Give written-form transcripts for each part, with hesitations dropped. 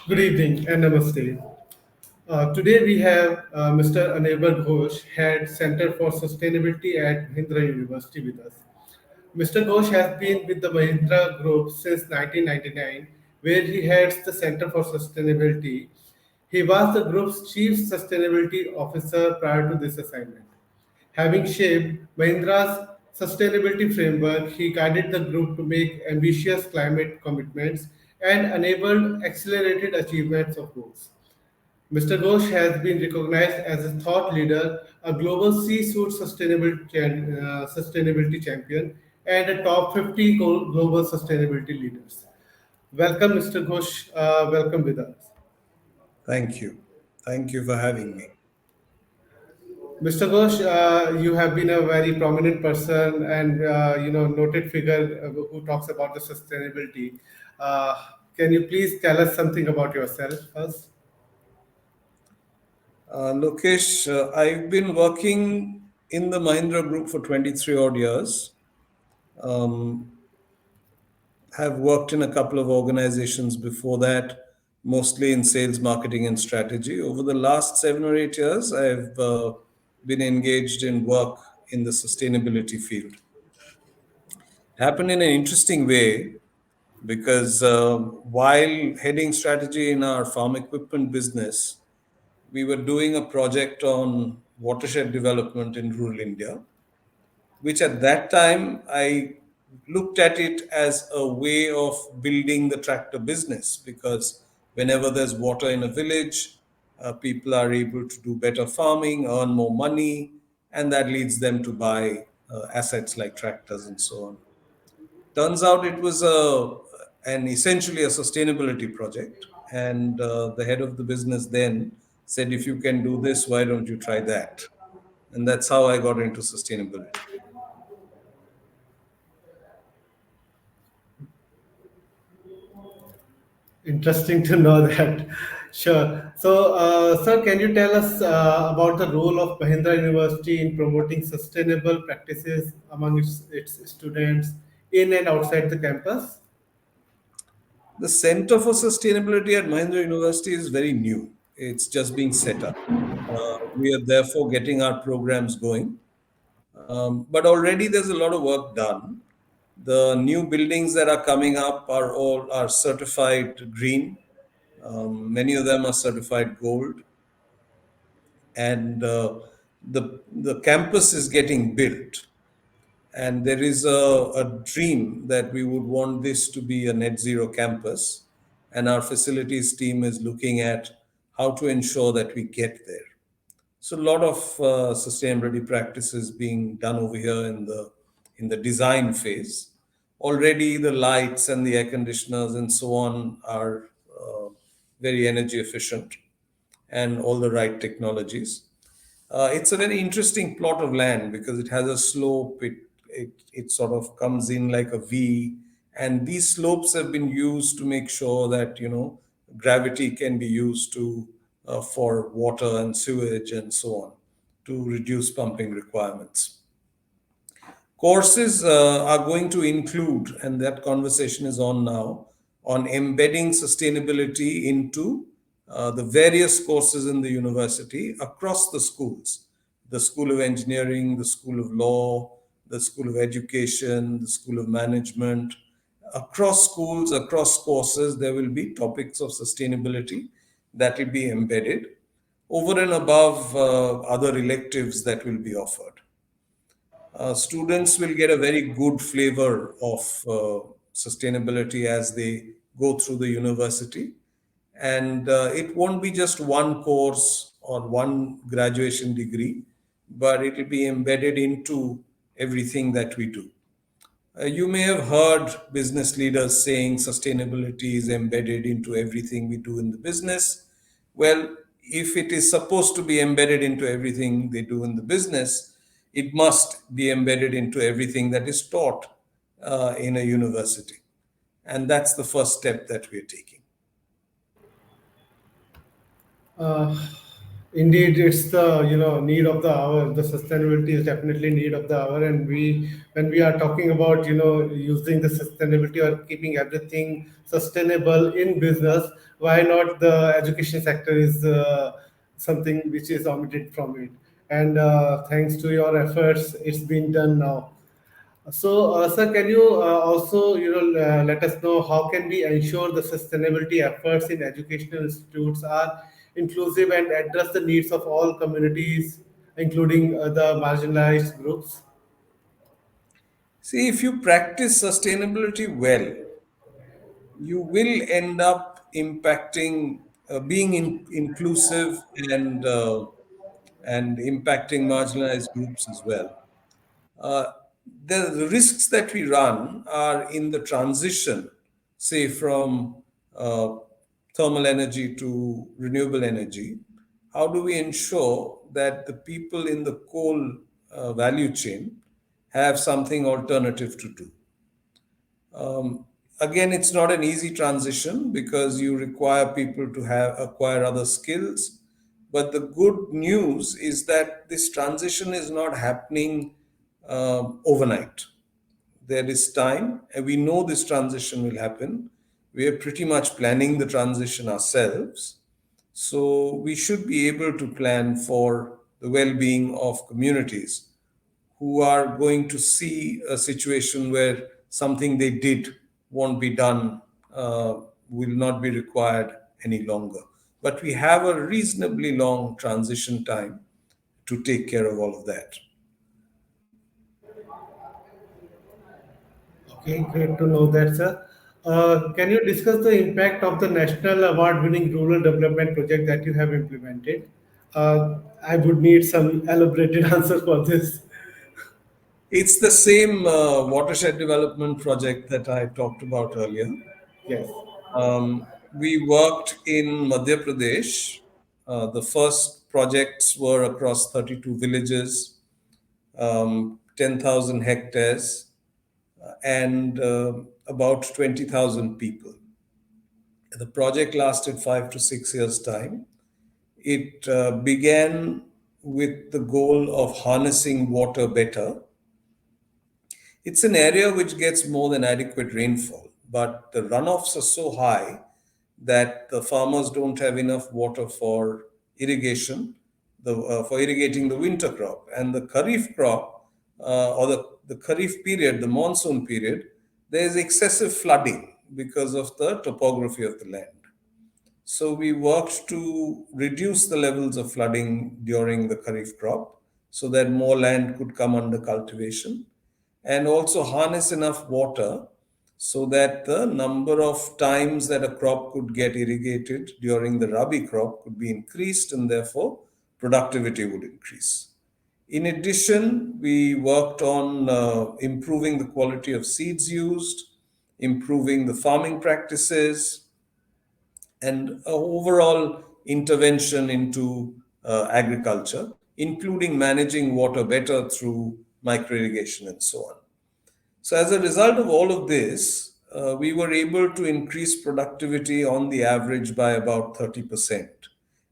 Good evening and namaste. Today we have Mr. Anirban Ghosh, Head Center for Sustainability at Mahindra University with us. Mr. Ghosh has been with the Mahindra Group since 1999, where he heads the Center for Sustainability. He was the group's Chief Sustainability Officer prior to this assignment. Having shaped Mahindra's sustainability framework, he guided the group to make ambitious climate commitments and enabled accelerated achievements of goals. Mr. Ghosh has been recognized as a thought leader, a global C-suite sustainability champion, and a top 50 global sustainability leaders. Welcome, Mr. Ghosh. Welcome with us. Thank you. Thank you for having me. Mr. Ghosh, you have been a very prominent person and noted figure who talks about the sustainability. Uh, can you please tell us something about yourself first? Lokesh, I've been working in the Mahindra Group for 23 odd years. Um, have worked in a couple of organizations before that, mostly in sales, marketing, and strategy. Over the last 7 or 8 years, I've been engaged in work in the sustainability field. Happened in an interesting way because while heading strategy in our farm equipment business, we were doing a project on watershed development in rural India, which at that time I looked at it as a way of building the tractor business because whenever there's water in a village, people are able to do better farming, earn more money, and that leads them to buy assets like tractors and so on. Turns out it was an essentially a sustainability project, and the head of the business then said, "If you can do this, why don't you try that?" And that's how I got into sustainability. Interesting to know that. Sure. So, sir, can you tell us about the role of Mahindra University in promoting sustainable practices among its students in and outside the campus? The Center for Sustainability at Mahindra University is very new. It's just being set up. We are therefore getting our programs going. But already there's a lot of work done. The new buildings that are coming up are all are certified green. Many of them are certified gold, and the campus is getting built. And there is a dream that we would want this to be a net zero campus, and our facilities team is looking at how to ensure that we get there. So a lot of sustainability practices being done over here in the design phase. Already the lights and the air conditioners and so on are very energy efficient and all the right technologies. It's a very interesting plot of land because it has a slope. It sort of comes in like a V, and these slopes have been used to make sure that gravity can be used to for water and sewage and so on to reduce pumping requirements. Courses are going to include, and that conversation is on now, on embedding sustainability into the various courses in the university across the schools: the School of Engineering, the School of Law, the School of Education, the School of Management. Across schools, across courses, there will be topics of sustainability that will be embedded over and above other electives that will be offered. Students will get a very good flavor of sustainability as they go through the university. And it won't be just one course or one graduation degree, but it will be embedded into everything that we do. You may have heard business leaders saying sustainability is embedded into everything we do in the business. Well, if it is supposed to be embedded into everything they do in the business, it must be embedded into everything that is taught in a university. And that's the first step that we're taking. Uh, Indeed, it's the need of the hour. The sustainability is definitely need of the hour, and when we are talking about using the sustainability or keeping everything sustainable in business, why not the education sector is something which is omitted from it. And thanks to your efforts, it's been done now. So, sir, can you also, let us know how can we ensure the sustainability efforts in educational institutes are inclusive and address the needs of all communities, including the marginalized groups? See, if you practice sustainability well, you will end up impacting, being inclusive and impacting marginalized groups as well. Uh, the risks that we run are in the transition, say from uh, thermal energy to renewable energy. How do we ensure that the people in the coal value chain have something alternative to do? Um, Again, it's not an easy transition because you require people to have acquire other skills. But the good news is that this transition is not happening overnight. There is time, and we know this transition will happen. We are pretty much planning the transition ourselves. So we should be able to plan for the well being of communities who are going to see a situation where something they did won't be done, will not be required any longer. But we have a reasonably long transition time to take care of all of that. Okay, great to know that, sir. Can you discuss the impact of the national award-winning rural development project that you have implemented? I would need some elaborated answer for this. It's the same watershed development project that I talked about earlier. Yes. We worked in Madhya Pradesh. The first projects were across 32 villages, 10,000 hectares, and about 20,000 people. The project lasted 5 to 6 years' time. It began with the goal of harnessing water better. It's an area which gets more than adequate rainfall, but the runoffs are so high that the farmers don't have enough water for irrigation, for irrigating the winter crop. And the kharif crop, or the kharif period, the monsoon period, there is excessive flooding because of the topography of the land. So we worked to reduce the levels of flooding during the kharif crop so that more land could come under cultivation, and also harness enough water so that the number of times that a crop could get irrigated during the rabi crop could be increased, and therefore productivity would increase. In addition, we worked on improving the quality of seeds used, improving the farming practices, and overall intervention into agriculture, including managing water better through micro irrigation and so on. So, as a result of all of this, we were able to increase productivity on the average by about 30%.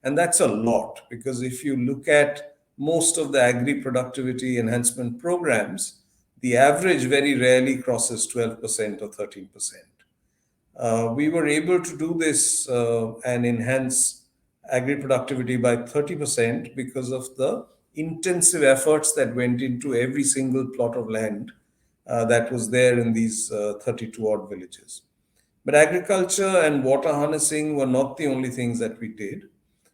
And that's a lot because if you look at most of the agri productivity enhancement programs, the average very rarely crosses 12% or 13%. We were able to do this and enhance agri productivity by 30% because of the intensive efforts that went into every single plot of land that was there in these 32 odd villages. But agriculture and water harnessing were not the only things that we did.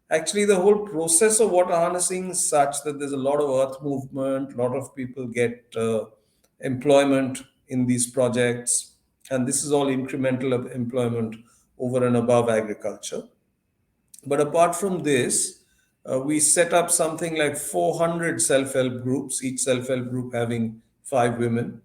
Actually, the whole process of water harnessing is such that there's a lot of earth movement, a lot of people get employment in these projects, and this is all incremental of employment over and above agriculture. But apart from this, we set up something like 400 self help groups, each self help group having 5 women.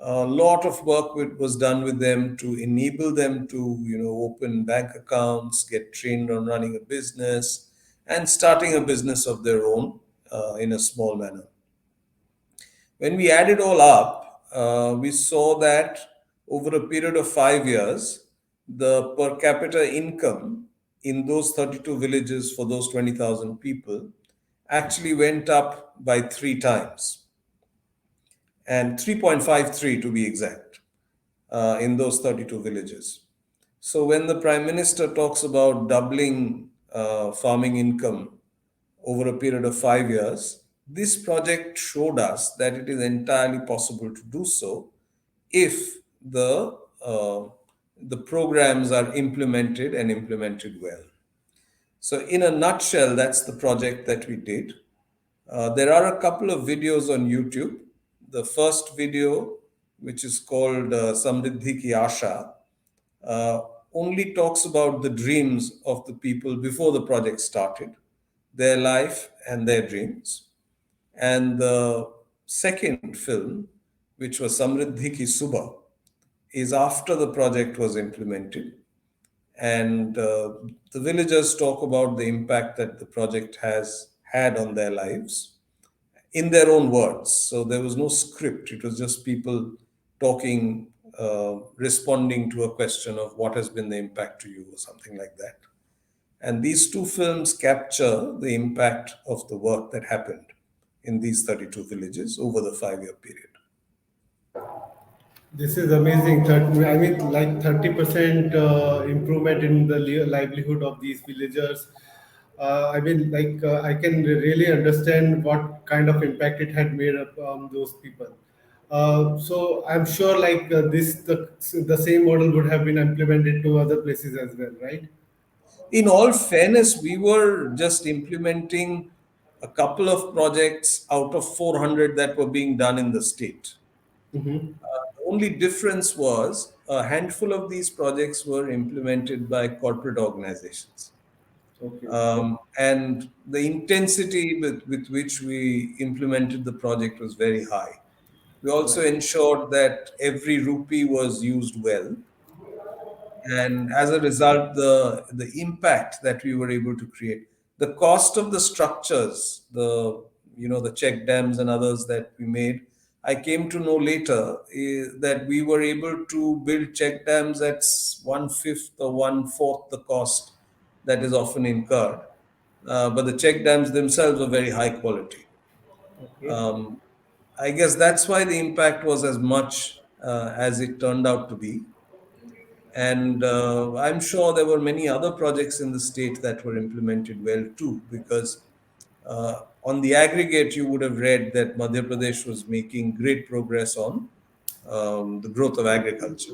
A lot of work was done with them to enable them to, open bank accounts, get trained on running a business, and starting a business of their own in a small manner. When we add it all up, we saw that over a period of 5 years, the per capita income in those 32 villages for those 20,000 people actually went up by three times, and 3.53 to be exact, in those 32 villages. So when the Prime Minister talks about doubling farming income over a period of 5 years, this project showed us that it is entirely possible to do so if uh, the programs are implemented and implemented well. So, in a nutshell, that's the project that we did. There are a couple of videos on YouTube. The first video, which is called Samriddhi Ki Asha, uh, only talks about the dreams of the people before the project started, their life and their dreams. And the second film, which was Samriddhi Ki Subha, is after the project was implemented. And the villagers talk about the impact that the project has had on their lives in their own words. So there was no script, it was just people talking, responding to a question of what has been the impact to you, or something like that. And these two films capture the impact of the work that happened in these 32 villages over the 5 year period. This is amazing. I mean, like 30% improvement in the livelihood of these villagers. I mean, like I can really understand what kind of impact it had made on those people. So I'm sure, like the same model would have been implemented to other places as well, right? In all fairness, we were just implementing a couple of projects out of 400 that were being done in the state. Mm-hmm. The only difference was a handful of these projects were implemented by corporate organizations. Okay. Okay. And the intensity with which we implemented the project was very high. We also Right. ensured that every rupee was used well, and as a result, the impact that we were able to create, the cost of the structures, the check dams and others that we made, I came to know later that we were able to build check dams at one fifth or one fourth the cost that is often incurred. But the check dams themselves are very high quality. Okay. um, I guess that's why the impact was as much as it turned out to be. And I'm sure there were many other projects in the state that were implemented well too, because on the aggregate, you would have read that Madhya Pradesh was making great progress on the growth of agriculture.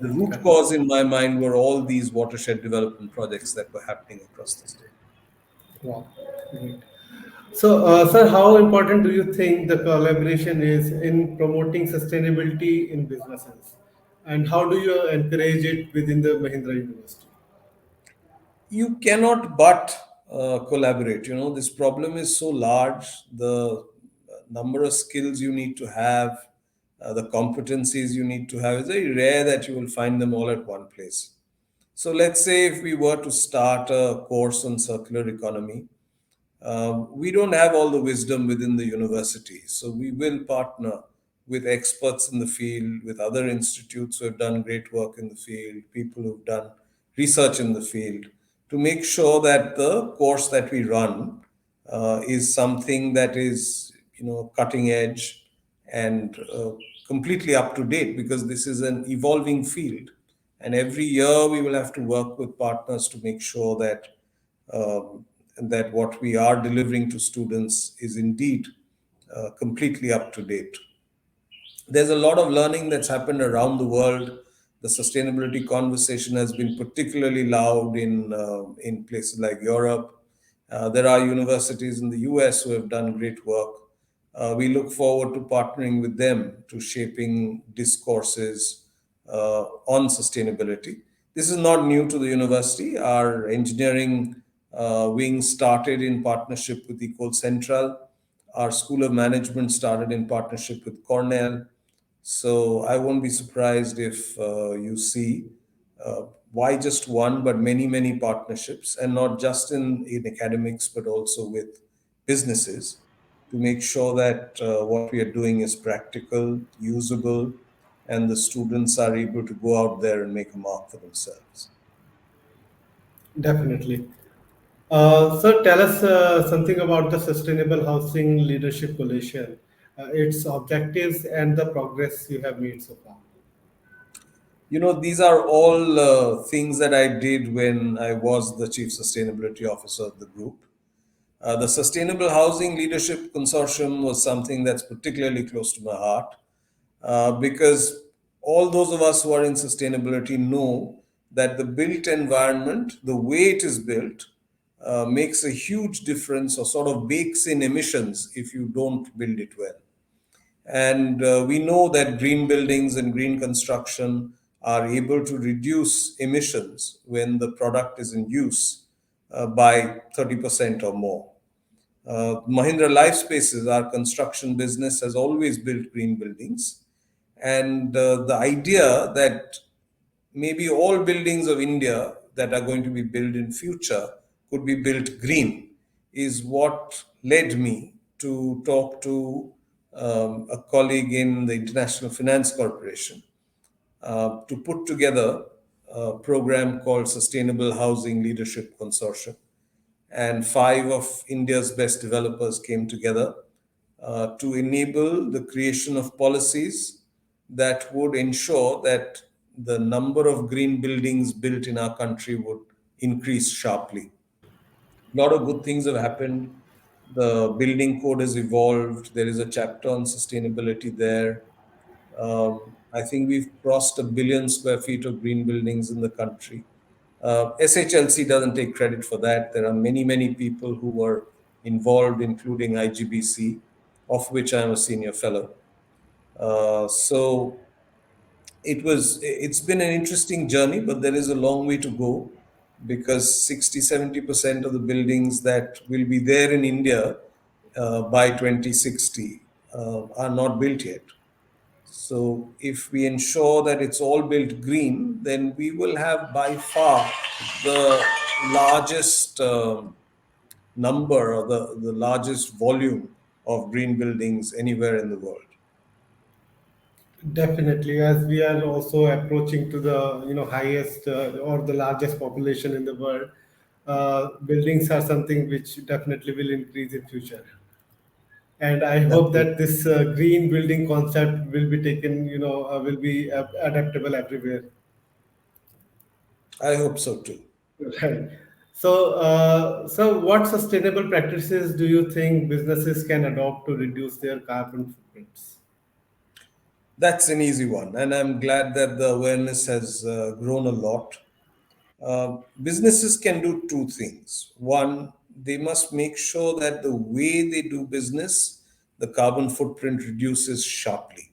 The root Correct. cause, in my mind, were all these watershed development projects that were happening across the state. Wow. Great. So, sir, how important do you think the collaboration is in promoting sustainability in businesses? And how do you encourage it within the Mahindra University? You cannot but collaborate. This problem is so large. The number of skills you need to have, the competencies you need to have, is very rare that you will find them all at one place. So let's say if we were to start a course on circular economy, we don't have all the wisdom within the university. So we will partner with experts in the field, with other institutes who have done great work in the field, people who've done research in the field, to make sure that the course that we run is something that is, cutting edge and completely up to date, because this is an evolving field. And every year we will have to work with partners to make sure um, that what we are delivering to students is indeed completely up to date. There's a lot of learning that's happened around the world. The sustainability conversation has been particularly loud in places like Europe. There are universities in the US who have done great work. We look forward to partnering with them to shaping discourses on sustainability. This is not new to the university. Our engineering wing started in partnership with Ecole Central. Our School of Management started in partnership with Cornell. So I won't be surprised if you see why just one, but many, many partnerships, and not just in academics, but also with businesses, to make sure that what we are doing is practical, usable, and the students are able to go out there and make a mark for themselves. Definitely. So tell us something about the Sustainable Housing Leadership Coalition, its objectives and the progress you have made so far. These are all things that I did when I was the Chief Sustainability Officer of the group. The Sustainable Housing Leadership Consortium was something that's particularly close to my heart because all those of us who are in sustainability know that the built environment, the way it is built, makes a huge difference or sort of bakes in emissions if you don't build it well. And we know that green buildings and green construction are able to reduce emissions when the product is in use by 30% or more. Mahindra Life Spaces, our construction business, has always built green buildings. And the idea that maybe all buildings of India that are going to be built in future could be built green is what led me to talk to a colleague in the International Finance Corporation to put together a program called Sustainable Housing Leadership Consortium. And five of India's best developers came together to enable the creation of policies that would ensure that the number of green buildings built in our country would increase sharply. A lot of good things have happened. The building code has evolved. There is a chapter on sustainability there. I think we've crossed 1 billion square feet of green buildings in the country. SHLC doesn't take credit for that. There are many, many people who were involved, including IGBC, of which I'm a senior fellow. So it's been an interesting journey, but there is a long way to go because 60-70% of the buildings that will be there in India by 2060 are not built yet. So, if we ensure that it's all built green, then we will have by far the largest number or the largest volume of green buildings anywhere in the world. Definitely, as we are also approaching to the highest or the largest population in the world, buildings are something which definitely will increase in future. And I hope Absolutely. that this green building concept will be taken, will be adaptable everywhere. I hope so too. Right. So what sustainable practices do you think businesses can adopt to reduce their carbon footprints? That's an easy one. And I'm glad that the awareness has grown a lot. Businesses can do two things. One, they must make sure that the way they do business, the carbon footprint reduces sharply,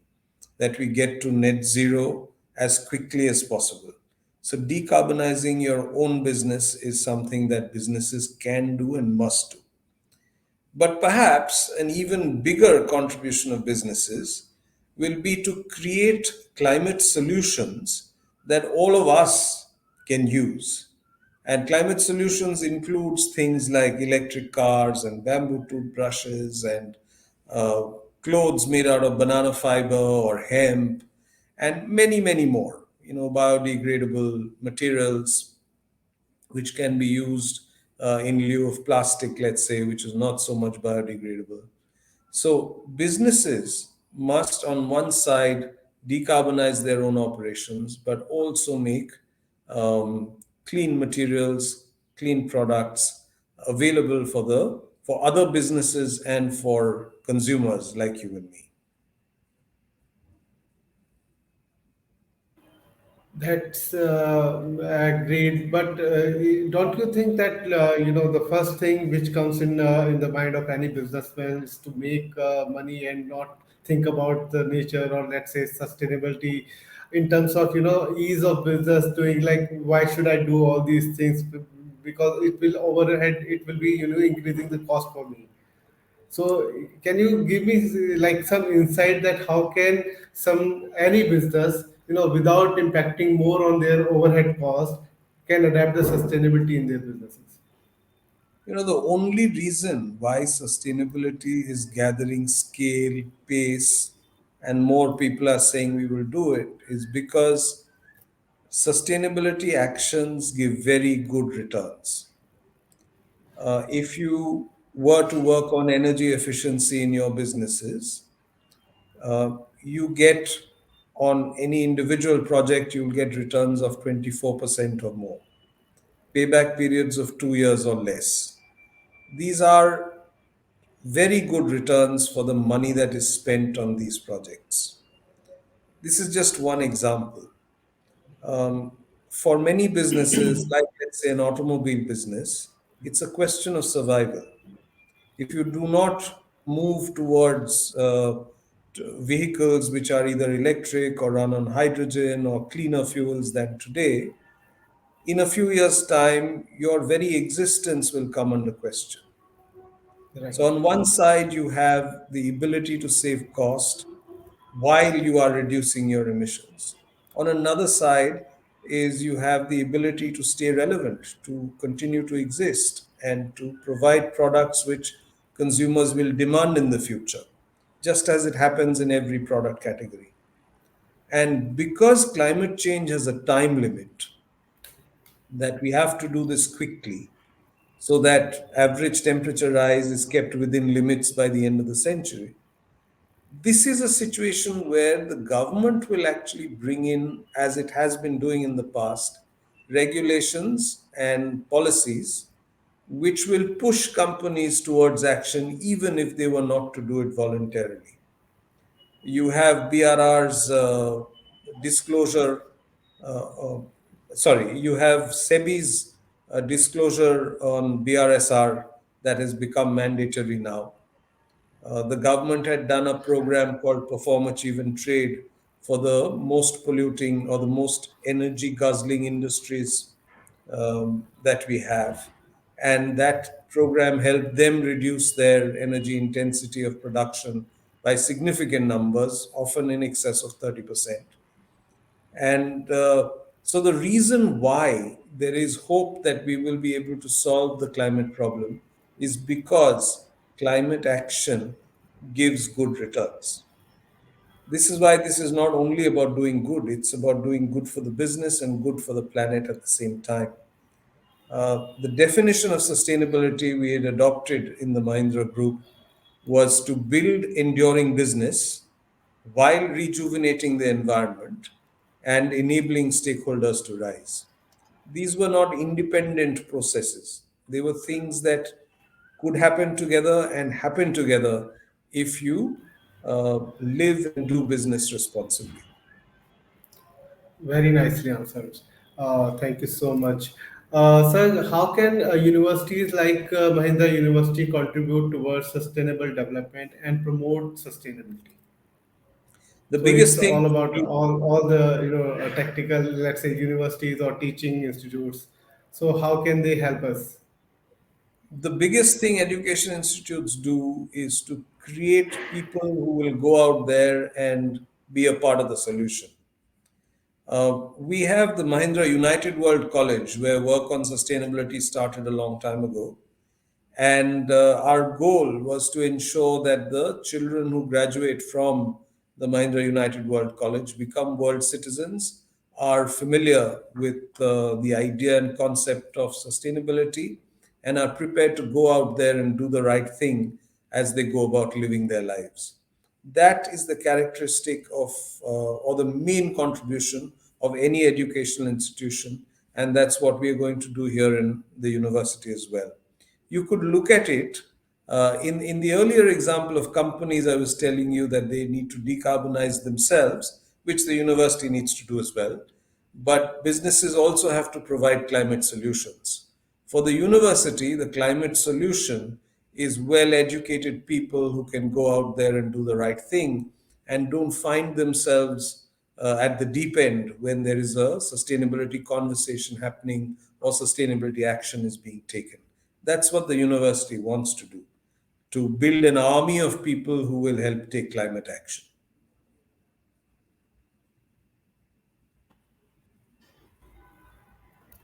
that we get to net zero as quickly as possible. So, decarbonizing your own business is something that businesses can do and must do. But perhaps an even bigger contribution of businesses will be to create climate solutions that all of us can use. And climate solutions includes things like electric cars and bamboo toothbrushes and uh, clothes made out of banana fiber or hemp and many, many more. Biodegradable materials which can be used in lieu of plastic, let's say, which is not so much biodegradable. So businesses must, on one side, decarbonize their own operations, but also make clean materials, clean products available for other businesses and for consumers like you and me. That's agreed, but don't you think that the first thing which comes in the mind of any businessman is to make money and not think about the nature or let's say sustainability in terms of ease of business doing, like why should I do all these things, because it will overhead, it will be increasing the cost for me. So can you give me like some insight that how can some any business, without impacting more on their overhead cost, can adapt the sustainability in their businesses? The only reason why sustainability is gathering scale, pace, and more people are saying we will do it is because sustainability actions give very good returns. If you were to work on energy efficiency in your businesses, you get on any individual project, you'll get returns of 24% or more, payback periods of 2 years or less. These are very good returns for the money that is spent on these projects. This is just one example. Um, for many businesses, like let's say an automobile business, it's a question of survival. If you do not move towards vehicles which are either electric or run on hydrogen or cleaner fuels than today, in a few years' time, your very existence will come under question. Right. So, on one side, you have the ability to save cost while you are reducing your emissions. On another side, is you have the ability to stay relevant, to continue to exist, and to provide products which consumers will demand in the future, just as it happens in every product category. And because climate change has a time limit, that we have to do this quickly so that average temperature rise is kept within limits by the end of the century. This is a situation where the government will actually bring in, as it has been doing in the past, regulations and policies which will push companies towards action even if they were not to do it voluntarily. You have BRR's disclosure, uh, uh, you have SEBI's disclosure on BRSR that has become mandatory now. The government had done a program called Perform, Achieve, and Trade for the most polluting or the most energy guzzling industries that we have. And that program helped them reduce their energy intensity of production by significant numbers, often in excess of 30%. And so, the reason why there is hope that we will be able to solve the climate problem is because climate action gives good returns. This is why this is not only about doing good, it's about doing good for the business and good for the planet at the same time. The definition of sustainability we had adopted in the Mahindra Group was to build enduring business while rejuvenating the environment and enabling stakeholders to rise. These were not independent processes, they were things that could happen together and happen together if you live and do business responsibly. Very nicely answered. Thank you so much. Sir, how can universities like Mahindra University contribute towards sustainable development and promote sustainability? The So it's biggest thing all about all the technical, let's say, universities or teaching institutes. So how can they help us? the biggest thing education institutes do is to create people who will go out there and be a part of the solution. We have the Mahindra United World College, where work on sustainability started a long time ago. And our goal was to ensure that the children who graduate from the Mahindra United World College become world citizens, are familiar with the idea and concept of sustainability, and are prepared to go out there and do the right thing as they go about living their lives. That is the characteristic of, or the main contribution of any educational institution, and that's what we are going to do here in the university as well. You could look at it in the earlier example of companies. I was telling you that they need to decarbonize themselves, which the university needs to do as well. But businesses also have to provide climate solutions. For the university, the climate solution is well educated people who can go out there and do the right thing and don't find themselves at the deep end when there is a sustainability conversation happening or sustainability action is being taken. That's what the university wants to build an army of people who will help take climate action.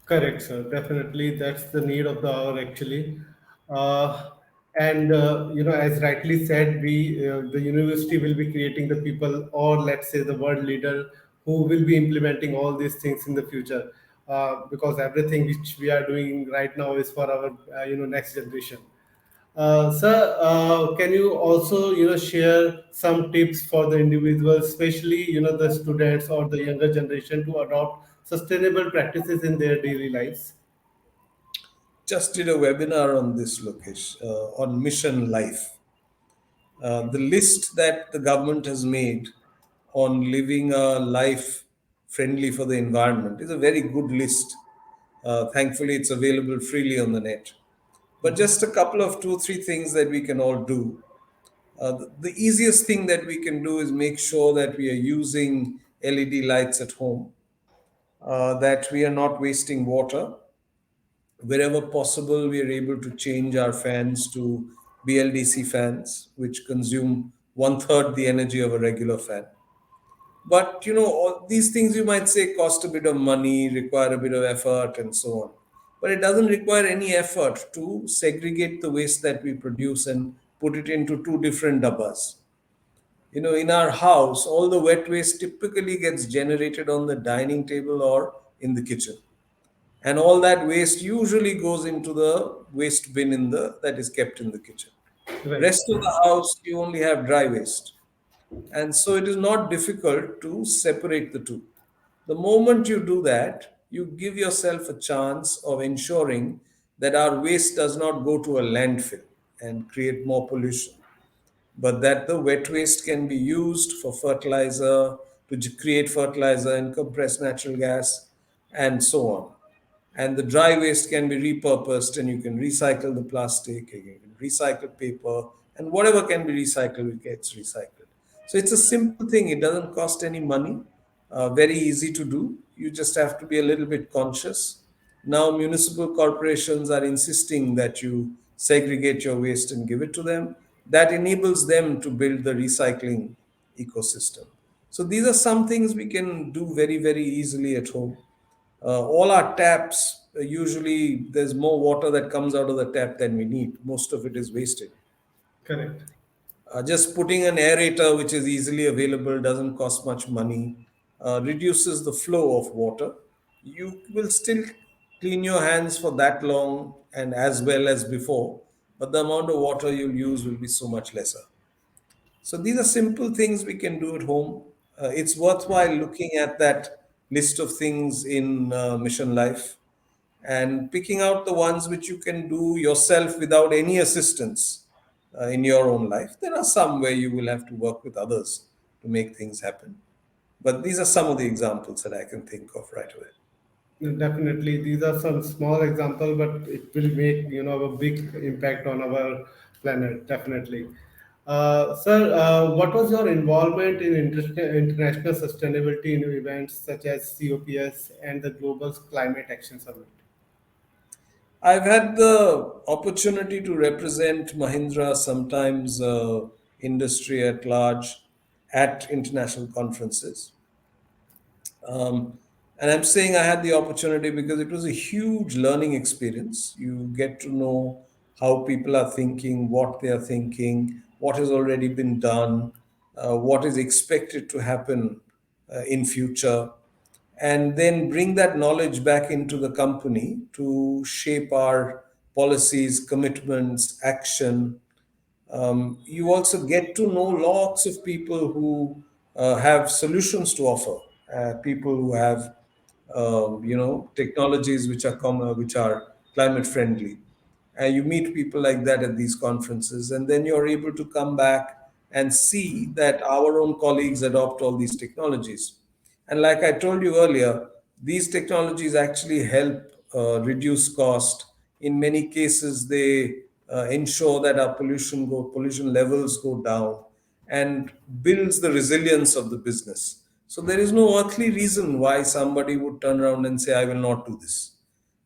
Correct, sir. Definitely, that's the need of the hour, actually. Uh, and as rightly said, the university will be creating the people, or let's say the world leader, who will be implementing all these things in the future, because everything which we are doing right now is for our next generation. Sir, can you also share some tips for the individuals, especially the students or the younger generation, to adopt sustainable practices in their daily lives? Just did a webinar on this location, on Mission Life. The list that the government has made on living a life friendly for the environment is a very good list. Thankfully, it's available freely on the net. But just a couple of two, three things that we can all do. The easiest thing that we can do is make sure that we are using LED lights at home, that we are not wasting water. Wherever possible, we are able to change our fans to BLDC fans, which consume one third the energy of a regular fan. But all these things you might say cost a bit of money, require a bit of effort, and so on. But it doesn't require any effort to segregate the waste that we produce and put it into two different dabbas. In our house, all the wet waste typically gets generated on the dining table or in the kitchen, and all that waste usually goes into the waste bin in the that is kept in the kitchen. Right. Rest of the house, you only have dry waste, and so it is not difficult to separate the two. The moment you do that, you give yourself a chance of ensuring that our waste does not go to a landfill and create more pollution, but that the wet waste can be used for fertilizer, to create fertilizer and compress natural gas, and so on. And the dry waste can be repurposed, and you can recycle the plastic, and you can recycle paper, and whatever can be recycled, it gets recycled. So it's a simple thing, it doesn't cost any money, very easy to do. You just have to be a little bit conscious. Now, municipal corporations are insisting that you segregate your waste and give it to them. That enables them to build the recycling ecosystem. So, these are some things we can do very, very easily at home. All our taps, usually there's more water that comes out of the tap than we need. Most of it is wasted. Correct. Just putting an aerator, which is easily available, doesn't cost much money, reduces the flow of water. You will still clean your hands for that long and as well as before, but the amount of water you'll use will be so much lesser. So these are simple things we can do at home. It's worthwhile looking at that list of things in Mission Life and picking out the ones which you can do yourself without any assistance in your own life. There are some where you will have to work with others to make things happen. But these are some of the examples that I can think of right away. Definitely, these are some small example, but it will make a big impact on our planet. Definitely, sir. What was your involvement in international sustainability in events such as COPS and the Global Climate Action Summit? I've had the opportunity to represent Mahindra, sometimes industry at large, at international conferences. Um, and I'm saying I had the opportunity because it was a huge learning experience. You get to know how people are thinking, what they are thinking, what has already been done, what is expected to happen in future, and then bring that knowledge back into the company to shape our policies, commitments, action. You also get to know lots of people who have solutions to offer, people who have technologies which are common, which are climate friendly. And you meet people like that at these conferences, and then you're able to come back and see that our own colleagues adopt all these technologies. And like I told you earlier, these technologies actually help reduce cost. In many cases, they ensure that our pollution levels go down and builds the resilience of the business. So there is no earthly reason why somebody would turn around and say, "I will not do this."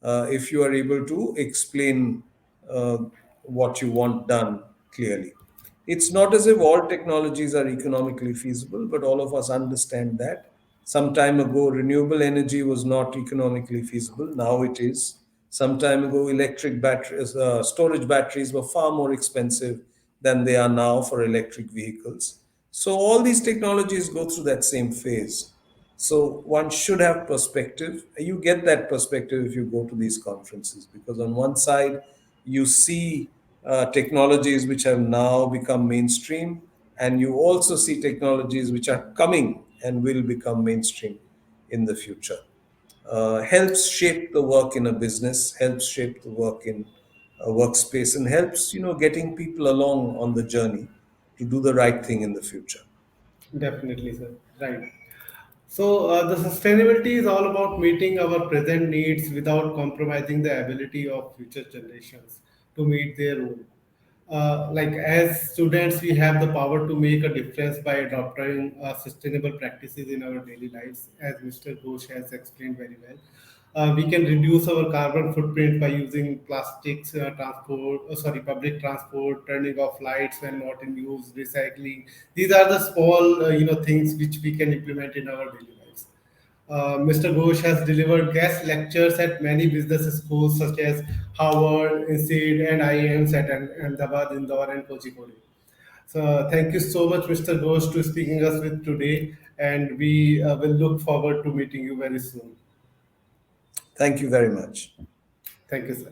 If you are able to explain uh, what you want done clearly. It's not as if all technologies are economically feasible, but all of us understand that. Some time ago, renewable energy was not economically feasible. Now it is. Some time ago, electric batteries, storage batteries were far more expensive than they are now for electric vehicles. So all these technologies go through that same phase. So one should have perspective. You get that perspective if you go to these conferences, because on one side you see technologies which have now become mainstream, and you also see technologies which are coming and will become mainstream in the future. Helps shape the work in a business, helps shape the work in a workspace, and helps getting people along on the journey to do the right thing in the future. Definitely, sir. Right. So, the sustainability is all about meeting our present needs without compromising the ability of future generations to meet their own. Like as students, we have the power to make a difference by adopting sustainable practices in our daily lives, as Mr. Ghosh has explained very well. We can reduce our carbon footprint by using plastics public transport, turning off lights when not in use, recycling. These are the small, things which we can implement in our daily lives. Mr. Ghosh has delivered guest lectures at many business schools such as Harvard, INSEAD, and IIMs at Ahmedabad, Indore, and Kozhikode. So thank you so much, Mr. Ghosh, to speaking us with today, and we will look forward to meeting you very soon. Thank you very much. Thank you, sir.